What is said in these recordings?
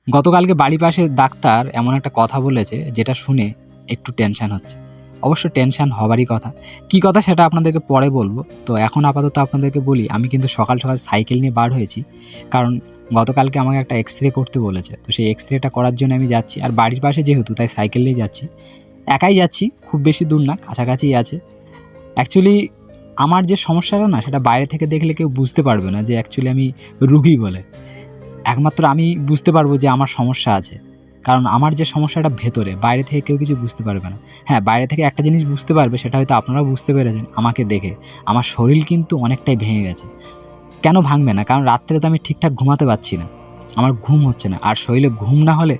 গতকালকে বাড়ির পাশে ডাক্তার এমন একটা কথা বলেছে যেটা শুনে একটু টেনশন হচ্ছে। অবশ্য টেনশন হবারই কথা। কী কথা সেটা আপনাদেরকে পরে বলবো। তো এখন আপাতত আপনাদেরকে বলি, আমি কিন্তু সকাল সকাল সাইকেল নিয়ে বার হয়েছি। কারণ গতকালকে আমাকে একটা এক্স-রে করতে বলেছে। তো সেই এক্স-রেটা করার জন্য আমি যাচ্ছি। আর বাড়ির পাশে যেহেতু, তাই সাইকেল নিয়ে যাচ্ছি। একাই যাচ্ছি, খুব বেশি দূর না, কাছাকাছিই আছে। অ্যাকচুয়ালি আমার যে সমস্যাটা না, সেটা বাইরে থেকে দেখলে কেউ বুঝতে পারবে না যে অ্যাকচুয়ালি আমি রুগী বলে। একমাত্র আমি বুঝতে পারবো যে আমার সমস্যা আছে। কারণ আমার যে সমস্যাটা ভেতরে, বাইরে থেকে কেউ কিছু বুঝতে পারবে না। হ্যাঁ, বাইরে থেকে একটা জিনিস বুঝতে পারবে, সেটা হয়তো আপনারাও বুঝতে পেরেছেন আমাকে দেখে। আমার শরীর কিন্তু অনেকটাই ভেঙে গেছে। কেন ভাঙবে না? কারণ রাত্রে তো আমি ঠিকঠাক ঘুমাতে পারছি না। আমার ঘুম হচ্ছে না। আর শরীরে ঘুম না হলে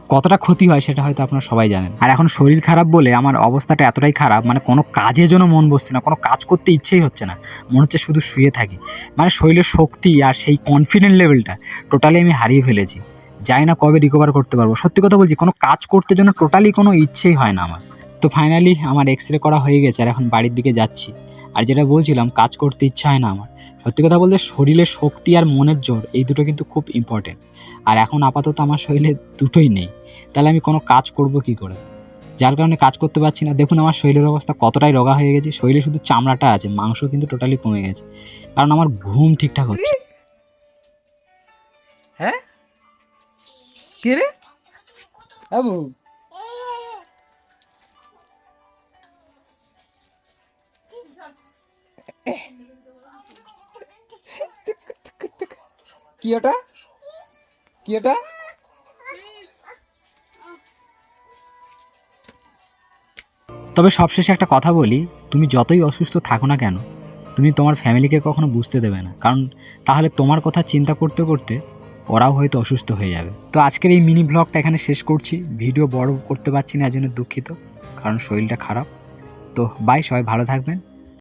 কতটা ক্ষতি হয় সেটা হয়তো আপনারা সবাই জানেন। আর এখন শরীর খারাপ বলে আমার অবস্থাটা এতটাই খারাপ, মানে কোনো কাজের জন্য মন বসছে না, কোনো কাজ করতে ইচ্ছেই হচ্ছে না। মনে হচ্ছে শুধু শুয়ে থাকি। মানে শরীরের শক্তি আর সেই কনফিডেন্ট লেভেলটা টোটালি আমি হারিয়ে ফেলেছি। জানি না কবে রিকভার করতে পারবো। সত্যি কথা বলছি, কোনো কাজ করতে জন্য টোটালি কোনো ইচ্ছেই হয় না আমার। তো ফাইনালি আমার এক্স-রে করা হয়ে গেছে আর এখন বাড়ির দিকে যাচ্ছি। আর যেটা বলছিলাম, কাজ করতে ইচ্ছা হয় না আমার। সত্যি কথা বলতে শরীরের শক্তি আর মনের জোর, এই দুটো কিন্তু খুব ইম্পর্টেন্ট। আর এখন আপাতত আমার শরীরে দুটোই নেই। তাহলে আমি কোনো কাজ করব কী করে? যার কারণে কাজ করতে পারছি না। দেখুন আমার শরীরের অবস্থা কতটাই রোগা হয়ে গেছে। শরীরে শুধু চামড়াটা আছে, মাংস কিন্তু টোটালি কমে গেছে। কারণ আমার ঘুম ঠিকঠাক হচ্ছে। হ্যাঁ, কে রে বাবু? কি ওটা? কি ওটা? তবে সবশেষে একটা কথা বলি, তুমি যতই অসুস্থ থাকো না কেন, তুমি তোমার ফ্যামিলিকে কখনো বুঝতে দেবে না। কারণ তাহলে তোমার কথা চিন্তা করতে করতে ওরাও হয়তো অসুস্থ হয়ে যাবে। তো আজকের এই মিনি ব্লগটা এখানে শেষ করছি। ভিডিও বড় করতে পারছি না, এর জন্য দুঃখিত, কারণ শরীরটা খারাপ। তো বাই, সবাই ভালো থাকবেন।